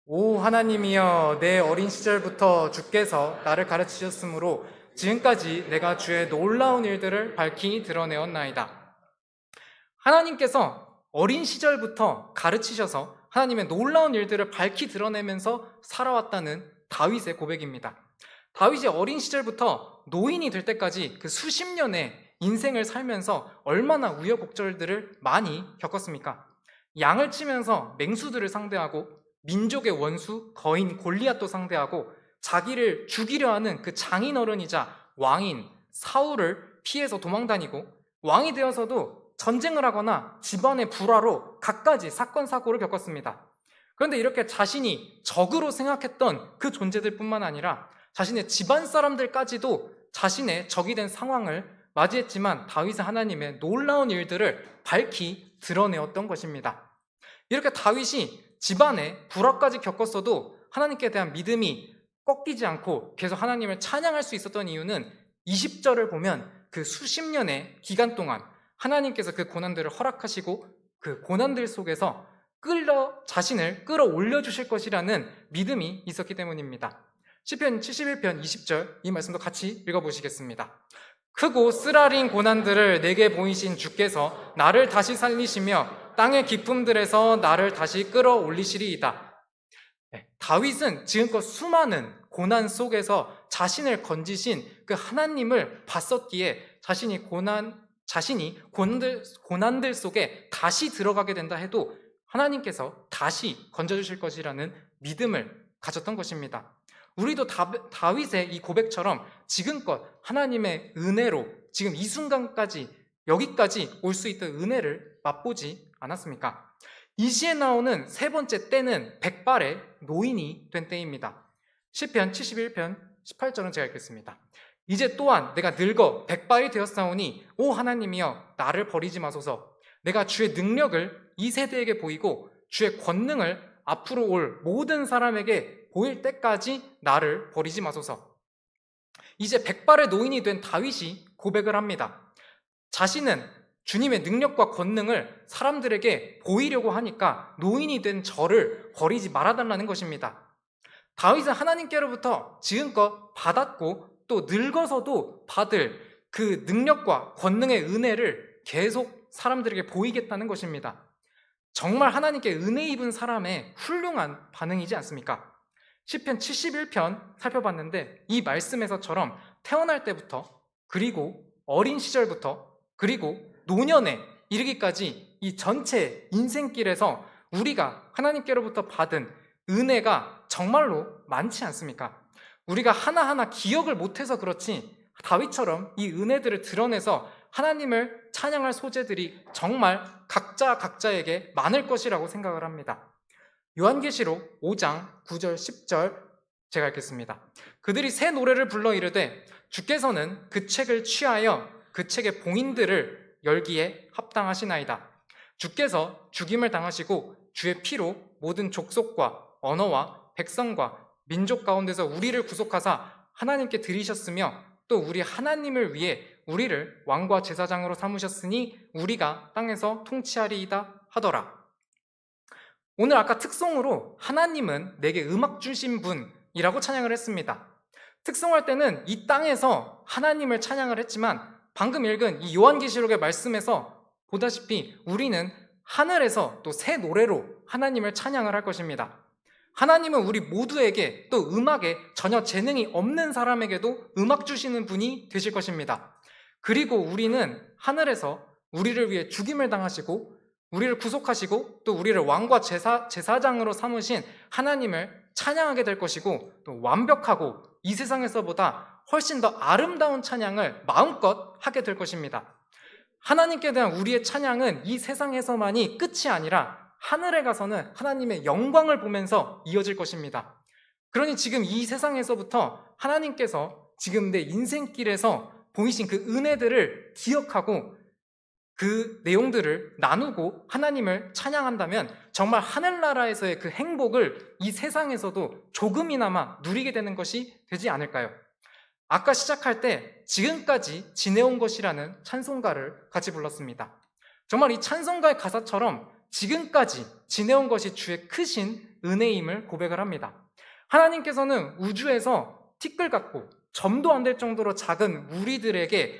오 하나님이여 내 어린 시절부터 주께서 나를 가르치셨으므로 지금까지 내가 주의 놀라운 일들을 밝히 드러내었나이다. 하나님께서 어린 시절부터 가르치셔서 하나님의 놀라운 일들을 밝히 드러내면서 살아왔다는 다윗의 고백입니다. 다윗이 어린 시절부터 노인이 될 때까지 그 수십 년의 인생을 살면서 얼마나 우여곡절들을 많이 겪었습니까? 양을 치면서 맹수들을 상대하고 민족의 원수 거인 골리앗도 상대하고 자기를 죽이려 하는 그 장인어른이자 왕인 사울을 피해서 도망다니고 왕이 되어서도 전쟁을 하거나 집안의 불화로 갖가지 사건 사고를 겪었습니다. 그런데 이렇게 자신이 적으로 생각했던 그 존재들 뿐만 아니라 자신의 집안 사람들까지도 자신의 적이 된 상황을 맞이했지만 다윗은 하나님의 놀라운 일들을 밝히 드러내었던 것입니다. 이렇게 다윗이 집안에 불화까지 겪었어도 하나님께 대한 믿음이 꺾이지 않고 계속 하나님을 찬양할 수 있었던 이유는 20절을 보면 그 수십 년의 기간 동안 하나님께서 그 고난들을 허락하시고 그 고난들 속에서 자신을 끌어올려 주실 것이라는 믿음이 있었기 때문입니다. 시편 71편 20절 이 말씀도 같이 읽어보시겠습니다. 크고 쓰라린 고난들을 내게 보이신 주께서 나를 다시 살리시며 땅의 깊음들에서 나를 다시 끌어올리시리이다. 다윗은 지금껏 수많은 고난 속에서 자신을 건지신 그 하나님을 봤었기에 자신이 고난들 속에 다시 들어가게 된다 해도 하나님께서 다시 건져주실 것이라는 믿음을 가졌던 것입니다. 우리도 다윗의 이 고백처럼 지금껏 하나님의 은혜로 지금 이 순간까지 여기까지 올 수 있던 은혜를 맛보지 않았습니까? 이 시에 나오는 세 번째 때는 백발의 노인이 된 때입니다. 시편 71편 18절은 제가 읽겠습니다. 이제 또한 내가 늙어 백발이 되었사오니 오 하나님이여 나를 버리지 마소서. 내가 주의 능력을 이 세대에게 보이고 주의 권능을 앞으로 올 모든 사람에게 보일 때까지 나를 버리지 마소서. 이제 백발의 노인이 된 다윗이 고백을 합니다. 자신은 주님의 능력과 권능을 사람들에게 보이려고 하니까 노인이 된 저를 버리지 말아달라는 것입니다. 다윗은 하나님께로부터 지금껏 받았고 또 늙어서도 받을 그 능력과 권능의 은혜를 계속 사람들에게 보이겠다는 것입니다. 정말 하나님께 은혜 입은 사람의 훌륭한 반응이지 않습니까? 시편 71편 살펴봤는데 이 말씀에서처럼 태어날 때부터 그리고 어린 시절부터 그리고 노년에 이르기까지 이 전체 인생길에서 우리가 하나님께로부터 받은 은혜가 정말로 많지 않습니까? 우리가 하나하나 기억을 못해서 그렇지 다윗처럼 이 은혜들을 드러내서 하나님을 찬양할 소재들이 정말 각자에게 많을 것이라고 생각을 합니다. 요한계시록 5장 9절 10절 제가 읽겠습니다. 그들이 새 노래를 불러 이르되 주께서는 그 책을 취하여 그 책의 봉인들을 열기에 합당하시나이다. 주께서 죽임을 당하시고 주의 피로 모든 족속과 언어와 백성과 민족 가운데서 우리를 구속하사 하나님께 드리셨으며 또 우리 하나님을 위해 우리를 왕과 제사장으로 삼으셨으니 우리가 땅에서 통치하리이다 하더라. 오늘 아까 특송으로 하나님은 내게 음악 주신 분이라고 찬양을 했습니다. 특송할 때는 이 땅에서 하나님을 찬양을 했지만 방금 읽은 이 요한계시록의 말씀에서 보다시피 우리는 하늘에서 또 새 노래로 하나님을 찬양을 할 것입니다. 하나님은 우리 모두에게 또 음악에 전혀 재능이 없는 사람에게도 음악 주시는 분이 되실 것입니다. 그리고 우리는 하늘에서 우리를 위해 죽임을 당하시고 우리를 구속하시고 또 우리를 왕과 제사장으로 삼으신 하나님을 찬양하게 될 것이고 또 완벽하고 이 세상에서보다 훨씬 더 아름다운 찬양을 마음껏 하게 될 것입니다. 하나님께 대한 우리의 찬양은 이 세상에서만이 끝이 아니라 하늘에 가서는 하나님의 영광을 보면서 이어질 것입니다. 그러니 지금 이 세상에서부터 하나님께서 지금 내 인생길에서 보이신 그 은혜들을 기억하고 그 내용들을 나누고 하나님을 찬양한다면 정말 하늘나라에서의 그 행복을 이 세상에서도 조금이나마 누리게 되는 것이 되지 않을까요? 아까 시작할 때 지금까지 지내온 것이라는 찬송가를 같이 불렀습니다. 정말 이 찬송가의 가사처럼 지금까지 지내온 것이 주의 크신 은혜임을 고백을 합니다. 하나님께서는 우주에서 티끌 같고 점도 안 될 정도로 작은 우리들에게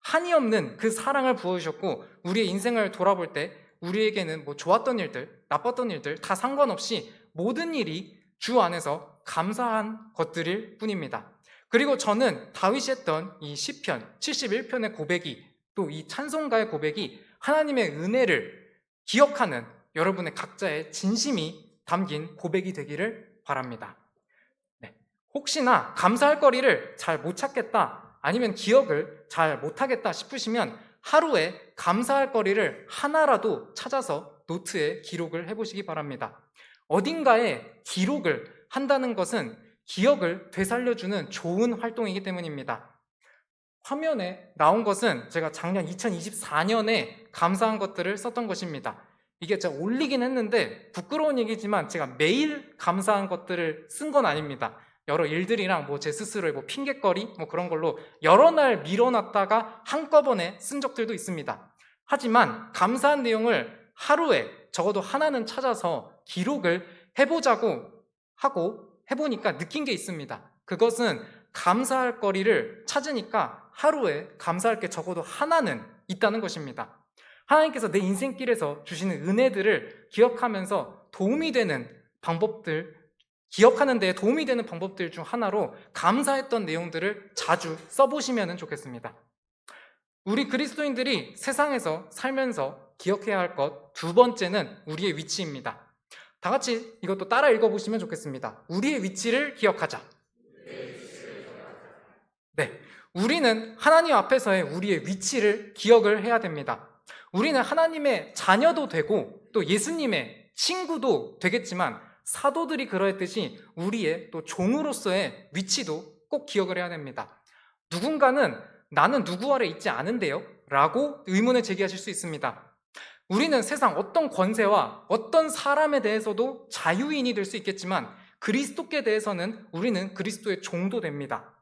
한이 없는 그 사랑을 부어주셨고 우리의 인생을 돌아볼 때 우리에게는 뭐 좋았던 일들, 나빴던 일들 다 상관없이 모든 일이 주 안에서 감사한 것들일 뿐입니다. 그리고 저는 다윗이 했던 이 시편 71편의 고백이 또 이 찬송가의 고백이 하나님의 은혜를 기억하는 여러분의 각자의 진심이 담긴 고백이 되기를 바랍니다. 네. 혹시나 감사할 거리를 잘 못 찾겠다 아니면 기억을 잘 못하겠다 싶으시면 하루에 감사할 거리를 하나라도 찾아서 노트에 기록을 해보시기 바랍니다. 어딘가에 기록을 한다는 것은 기억을 되살려주는 좋은 활동이기 때문입니다. 화면에 나온 것은 제가 작년 2024년에 감사한 것들을 썼던 것입니다. 이게 제가 올리긴 했는데 부끄러운 얘기지만 제가 매일 감사한 것들을 쓴 건 아닙니다. 여러 일들이랑 제 스스로의 핑곗거리 그런 걸로 여러 날 밀어놨다가 한꺼번에 쓴 적들도 있습니다. 하지만 감사한 내용을 하루에 적어도 하나는 찾아서 기록을 해보자고 하고 해보니까 느낀 게 있습니다. 그것은 감사할 거리를 찾으니까 하루에 감사할 게 적어도 하나는 있다는 것입니다. 하나님께서 내 인생길에서 주시는 은혜들을 기억하면서 도움이 되는 방법들, 기억하는 데 도움이 되는 방법들 중 하나로 감사했던 내용들을 자주 써보시면 좋겠습니다. 우리 그리스도인들이 세상에서 살면서 기억해야 할 것 두 번째는 우리의 위치입니다. 다 같이 이것도 따라 읽어보시면 좋겠습니다. 우리의 위치를 기억하자. 네, 우리는 하나님 앞에서의 우리의 위치를 기억을 해야 됩니다. 우리는 하나님의 자녀도 되고 또 예수님의 친구도 되겠지만 사도들이 그러했듯이 우리의 또 종으로서의 위치도 꼭 기억을 해야 됩니다. 누군가는 나는 누구 아래 있지 않은데요? 라고 의문을 제기하실 수 있습니다. 우리는 세상 어떤 권세와 어떤 사람에 대해서도 자유인이 될 수 있겠지만 그리스도께 대해서는 우리는 그리스도의 종도 됩니다.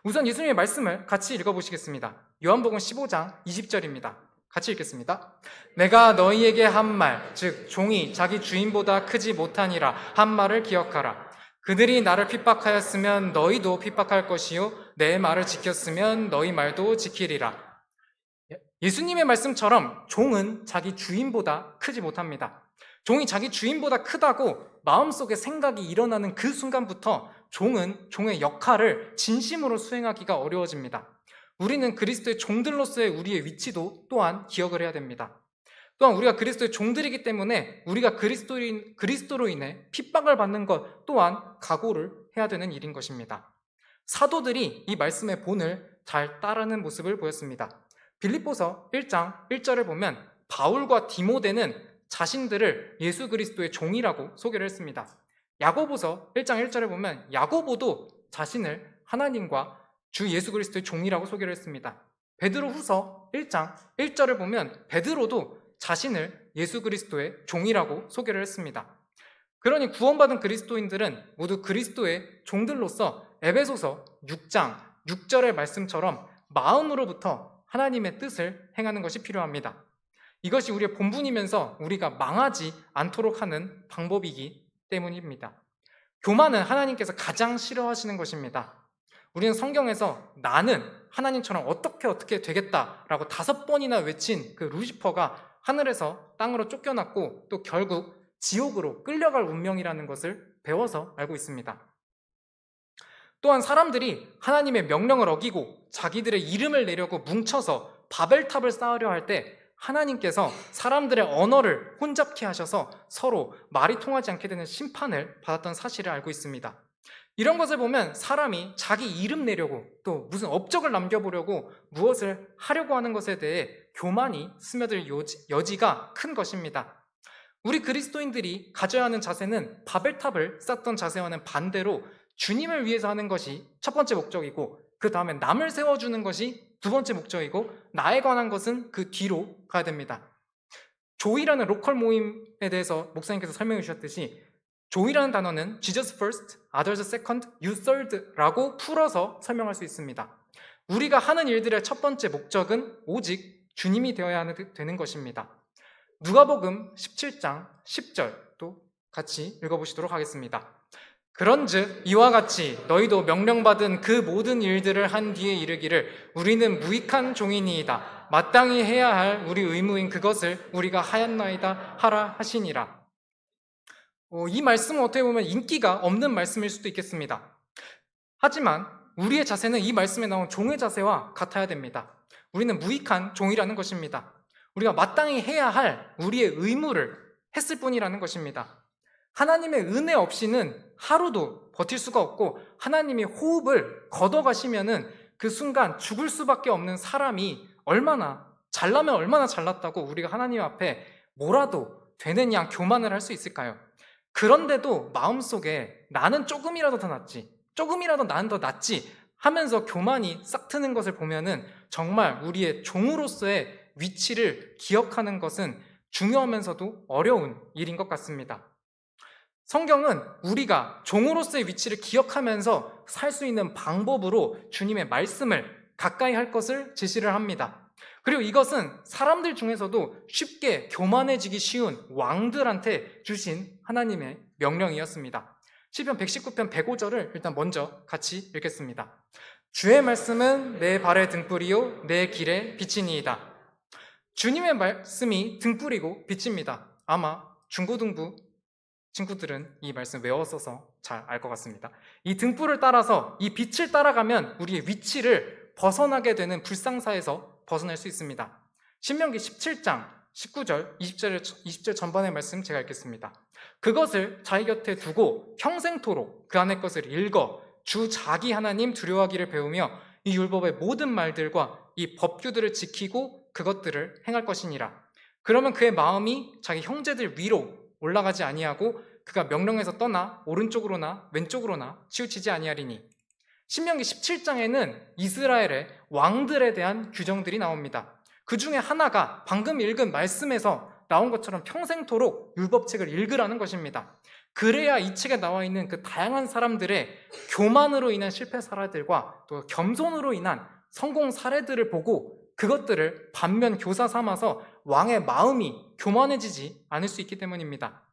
우선 예수님의 말씀을 같이 읽어보시겠습니다. 요한복음 15장 20절입니다. 같이 읽겠습니다. 내가 너희에게 한 말, 즉 종이 자기 주인보다 크지 못하니라 한 말을 기억하라. 그들이 나를 핍박하였으면 너희도 핍박할 것이요 내 말을 지켰으면 너희 말도 지키리라. 예수님의 말씀처럼 종은 자기 주인보다 크지 못합니다. 종이 자기 주인보다 크다고 마음속에 생각이 일어나는 그 순간부터 종은 종의 역할을 진심으로 수행하기가 어려워집니다. 우리는 그리스도의 종들로서의 우리의 위치도 또한 기억을 해야 됩니다. 또한 우리가 그리스도의 종들이기 때문에 우리가 그리스도로 인해 핍박을 받는 것 또한 각오를 해야 되는 일인 것입니다. 사도들이 이 말씀의 본을 잘 따르는 모습을 보였습니다. 빌립보서 1장 1절을 보면 바울과 디모데는 자신들을 예수 그리스도의 종이라고 소개를 했습니다. 야고보서 1장 1절을 보면 야고보도 자신을 하나님과 주 예수 그리스도의 종이라고 소개를 했습니다. 베드로후서 1장 1절을 보면 베드로도 자신을 예수 그리스도의 종이라고 소개를 했습니다. 그러니 구원받은 그리스도인들은 모두 그리스도의 종들로서 에베소서 6장 6절의 말씀처럼 마음으로부터 하나님의 뜻을 행하는 것이 필요합니다. 이것이 우리의 본분이면서 우리가 망하지 않도록 하는 방법이기 때문입니다. 교만은 하나님께서 가장 싫어하시는 것입니다. 우리는 성경에서 나는 하나님처럼 어떻게 되겠다라고 5번이나 외친 그 루시퍼가 하늘에서 땅으로 쫓겨났고 또 결국 지옥으로 끌려갈 운명이라는 것을 배워서 알고 있습니다. 또한 사람들이 하나님의 명령을 어기고 자기들의 이름을 내려고 뭉쳐서 바벨탑을 쌓으려 할 때 하나님께서 사람들의 언어를 혼잡케 하셔서 서로 말이 통하지 않게 되는 심판을 받았던 사실을 알고 있습니다. 이런 것을 보면 사람이 자기 이름 내려고 또 무슨 업적을 남겨보려고 무엇을 하려고 하는 것에 대해 교만이 스며들 여지가 큰 것입니다. 우리 그리스도인들이 가져야 하는 자세는 바벨탑을 쌓던 자세와는 반대로 주님을 위해서 하는 것이 첫 번째 목적이고 그 다음에 남을 세워주는 것이 두 번째 목적이고 나에 관한 것은 그 뒤로 가야 됩니다. 조이라는 로컬 모임에 대해서 목사님께서 설명해 주셨듯이 조이라는 단어는 Jesus first, others second, you third라고 풀어서 설명할 수 있습니다. 우리가 하는 일들의 첫 번째 목적은 오직 주님이 되어야 되는 것입니다. 누가복음 17장 10절도 같이 읽어보시도록 하겠습니다. 그런즉 이와 같이 너희도 명령받은 그 모든 일들을 한 뒤에 이르기를 우리는 무익한 종이니이다. 마땅히 해야 할 우리 의무인 그것을 우리가 하였나이다 하라 하시니라. 이 말씀은 어떻게 보면 인기가 없는 말씀일 수도 있겠습니다. 하지만 우리의 자세는 이 말씀에 나온 종의 자세와 같아야 됩니다. 우리는 무익한 종이라는 것입니다. 우리가 마땅히 해야 할 우리의 의무를 했을 뿐이라는 것입니다. 하나님의 은혜 없이는 하루도 버틸 수가 없고 하나님이 호흡을 걷어가시면은 그 순간 죽을 수밖에 없는 사람이 잘나면 얼마나 잘났다고 우리가 하나님 앞에 뭐라도 되는 양 교만을 할 수 있을까요? 그런데도 마음속에 나는 조금이라도 더 낫지, 조금이라도 나는 더 낫지 하면서 교만이 싹 트는 것을 보면은 정말 우리의 종으로서의 위치를 기억하는 것은 중요하면서도 어려운 일인 것 같습니다. 성경은 우리가 종으로서의 위치를 기억하면서 살 수 있는 방법으로 주님의 말씀을 가까이 할 것을 제시를 합니다. 그리고 이것은 사람들 중에서도 쉽게 교만해지기 쉬운 왕들한테 주신 하나님의 명령이었습니다. 시편 119편 105절을 일단 먼저 같이 읽겠습니다. 주의 말씀은 내 발의 등불이요 내 길의 빛이니이다. 주님의 말씀이 등불이고 빛입니다. 아마 중고등부 친구들은 이 말씀 외웠어서 잘 알 것 같습니다. 이 등불을 따라서 이 빛을 따라가면 우리의 위치를 벗어나게 되는 불상사에서 벗어날 수 있습니다. 신명기 17장 19절 20절 전반의 말씀 제가 읽겠습니다. 그것을 자기 곁에 두고 평생토록 그 안의 것을 읽어 주 자기 하나님 두려워하기를 배우며 이 율법의 모든 말들과 이 법규들을 지키고 그것들을 행할 것이니라. 그러면 그의 마음이 자기 형제들 위로 올라가지 아니하고 그가 명령에서 떠나 오른쪽으로나 왼쪽으로나 치우치지 아니하리니. 신명기 17장에는 이스라엘의 왕들에 대한 규정들이 나옵니다. 그 중에 하나가 방금 읽은 말씀에서 나온 것처럼 평생토록 율법책을 읽으라는 것입니다. 그래야 이 책에 나와 있는 그 다양한 사람들의 교만으로 인한 실패 사례들과 또 겸손으로 인한 성공 사례들을 보고 그것들을 반면 교사 삼아서 왕의 마음이 교만해지지 않을 수 있기 때문입니다.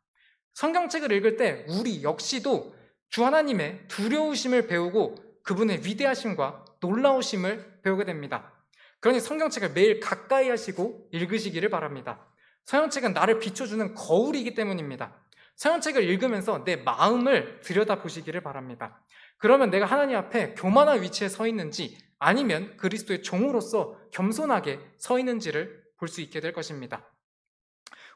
성경책을 읽을 때 우리 역시도 주 하나님의 두려우심을 배우고 그분의 위대하심과 놀라우심을 배우게 됩니다. 그러니 성경책을 매일 가까이 하시고 읽으시기를 바랍니다. 성경책은 나를 비춰주는 거울이기 때문입니다. 성경책을 읽으면서 내 마음을 들여다보시기를 바랍니다. 그러면 내가 하나님 앞에 교만한 위치에 서 있는지 아니면 그리스도의 종으로서 겸손하게 서 있는지를 볼 수 있게 될 것입니다.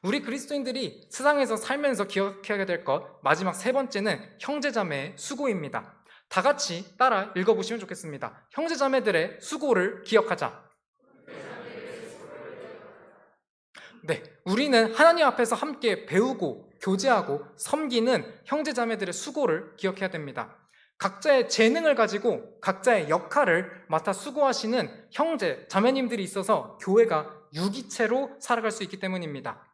우리 그리스도인들이 세상에서 살면서 기억해야 될 것 마지막 세 번째는 형제자매의 수고입니다. 다 같이 따라 읽어보시면 좋겠습니다. 형제자매들의 수고를 기억하자. 네, 우리는 하나님 앞에서 함께 배우고 교제하고 섬기는 형제자매들의 수고를 기억해야 됩니다. 각자의 재능을 가지고 각자의 역할을 맡아 수고하시는 형제, 자매님들이 있어서 교회가 유기체로 살아갈 수 있기 때문입니다.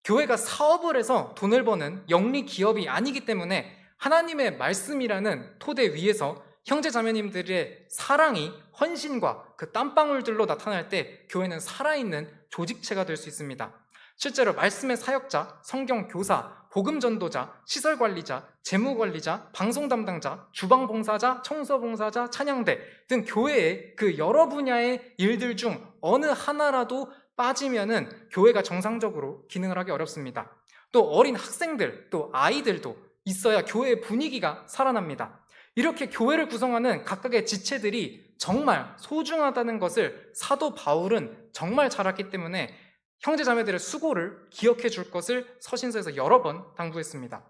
교회가 사업을 해서 돈을 버는 영리 기업이 아니기 때문에 하나님의 말씀이라는 토대 위에서 형제 자매님들의 사랑이 헌신과 그 땀방울들로 나타날 때 교회는 살아있는 조직체가 될 수 있습니다. 실제로 말씀의 사역자, 성경 교사, 복음 전도자, 시설 관리자, 재무 관리자, 방송 담당자, 주방 봉사자, 청소 봉사자, 찬양대 등 교회의 그 여러 분야의 일들 중 어느 하나라도 빠지면은 교회가 정상적으로 기능을 하기 어렵습니다. 또 어린 학생들, 또 아이들도 있어야 교회의 분위기가 살아납니다. 이렇게 교회를 구성하는 각각의 지체들이 정말 소중하다는 것을 사도 바울은 정말 잘 알기 때문에 형제자매들의 수고를 기억해 줄 것을 서신서에서 여러 번 당부했습니다.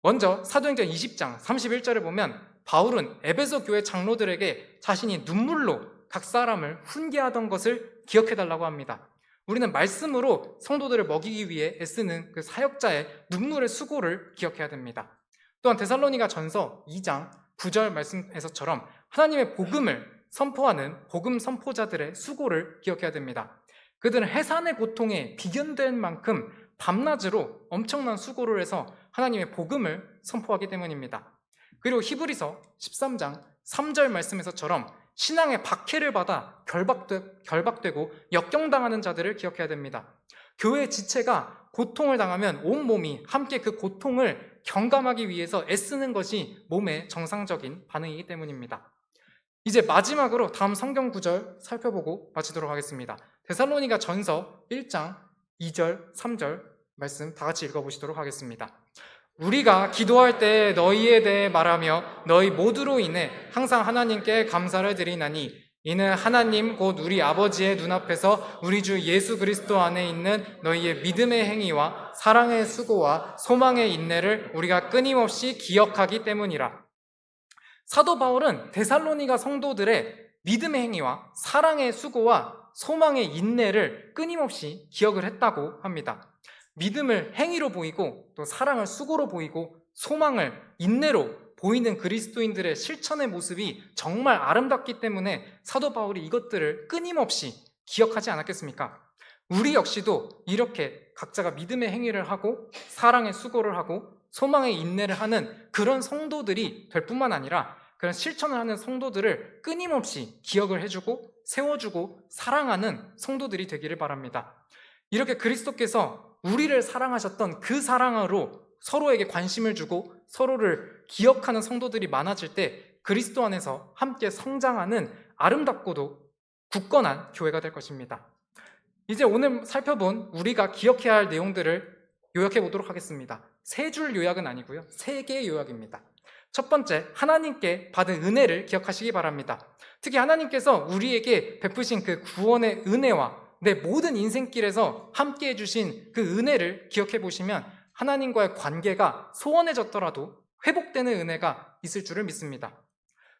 먼저 사도행전 20장 31절을 보면 바울은 에베소 교회 장로들에게 자신이 눈물로 각 사람을 훈계하던 것을 기억해 달라고 합니다. 우리는 말씀으로 성도들을 먹이기 위해 애쓰는 그 사역자의 눈물의 수고를 기억해야 됩니다. 또한 데살로니가 전서 2장 9절 말씀에서처럼 하나님의 복음을 선포하는 복음 선포자들의 수고를 기억해야 됩니다. 그들은 해산의 고통에 비견된 만큼 밤낮으로 엄청난 수고를 해서 하나님의 복음을 선포하기 때문입니다. 그리고 히브리서 13장 3절 말씀에서처럼 신앙의 박해를 받아 결박되고 역경당하는 자들을 기억해야 됩니다. 교회 지체가 고통을 당하면 온 몸이 함께 그 고통을 경감하기 위해서 애쓰는 것이 몸의 정상적인 반응이기 때문입니다. 이제 마지막으로 다음 성경 구절 살펴보고 마치도록 하겠습니다. 데살로니가 전서 1장 2절 3절 말씀 다 같이 읽어보시도록 하겠습니다. 우리가 기도할 때 너희에 대해 말하며 너희 모두로 인해 항상 하나님께 감사를 드리나니 이는 하나님 곧 우리 아버지의 눈앞에서 우리 주 예수 그리스도 안에 있는 너희의 믿음의 행위와 사랑의 수고와 소망의 인내를 우리가 끊임없이 기억하기 때문이라. 사도 바울은 데살로니가 성도들의 믿음의 행위와 사랑의 수고와 소망의 인내를 끊임없이 기억을 했다고 합니다. 믿음을 행위로 보이고 또 사랑을 수고로 보이고 소망을 인내로 보이는 그리스도인들의 실천의 모습이 정말 아름답기 때문에 사도 바울이 이것들을 끊임없이 기억하지 않았겠습니까? 우리 역시도 이렇게 각자가 믿음의 행위를 하고 사랑의 수고를 하고 소망의 인내를 하는 그런 성도들이 될 뿐만 아니라 그런 실천을 하는 성도들을 끊임없이 기억을 해주고 세워주고 사랑하는 성도들이 되기를 바랍니다. 이렇게 그리스도께서 우리를 사랑하셨던 그 사랑으로 서로에게 관심을 주고 서로를 기억하는 성도들이 많아질 때 그리스도 안에서 함께 성장하는 아름답고도 굳건한 교회가 될 것입니다. 이제 오늘 살펴본 우리가 기억해야 할 내용들을 요약해 보도록 하겠습니다. 세 줄 요약은 아니고요. 세 개의 요약입니다. 첫 번째, 하나님께 받은 은혜를 기억하시기 바랍니다. 특히 하나님께서 우리에게 베푸신 그 구원의 은혜와 내 모든 인생길에서 함께 해주신 그 은혜를 기억해 보시면 하나님과의 관계가 소원해졌더라도 회복되는 은혜가 있을 줄을 믿습니다.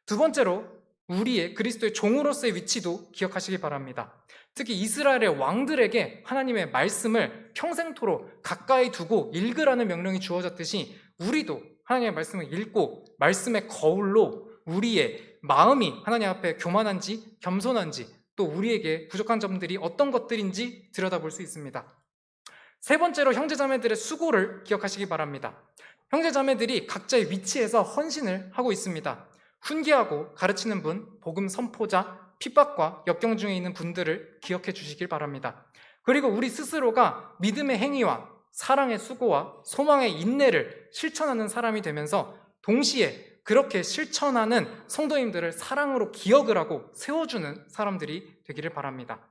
두 번째로, 우리의 그리스도의 종으로서의 위치도 기억하시기 바랍니다. 특히 이스라엘의 왕들에게 하나님의 말씀을 평생토록 가까이 두고 읽으라는 명령이 주어졌듯이 우리도 하나님의 말씀을 읽고 말씀의 거울로 우리의 마음이 하나님 앞에 교만한지 겸손한지 또 우리에게 부족한 점들이 어떤 것들인지 들여다볼 수 있습니다. 세 번째로 형제자매들의 수고를 기억하시기 바랍니다. 형제자매들이 각자의 위치에서 헌신을 하고 있습니다. 훈계하고 가르치는 분, 복음 선포자, 핍박과 역경 중에 있는 분들을 기억해 주시길 바랍니다. 그리고 우리 스스로가 믿음의 행위와 사랑의 수고와 소망의 인내를 실천하는 사람이 되면서 동시에 그렇게 실천하는 성도님들을 사랑으로 기억을 하고 세워주는 사람들이 되기를 바랍니다.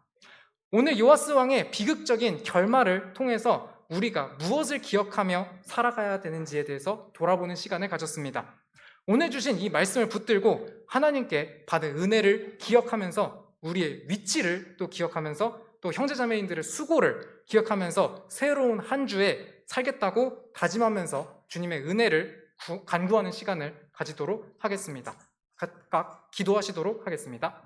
오늘 요아스 왕의 비극적인 결말을 통해서 우리가 무엇을 기억하며 살아가야 되는지에 대해서 돌아보는 시간을 가졌습니다. 오늘 주신 이 말씀을 붙들고 하나님께 받은 은혜를 기억하면서 우리의 위치를 또 기억하면서 또 형제자매인들의 수고를 기억하면서 새로운 한 주에 살겠다고 다짐하면서 주님의 은혜를 간구하는 시간을 가지도록 하겠습니다. 각각 기도하시도록 하겠습니다.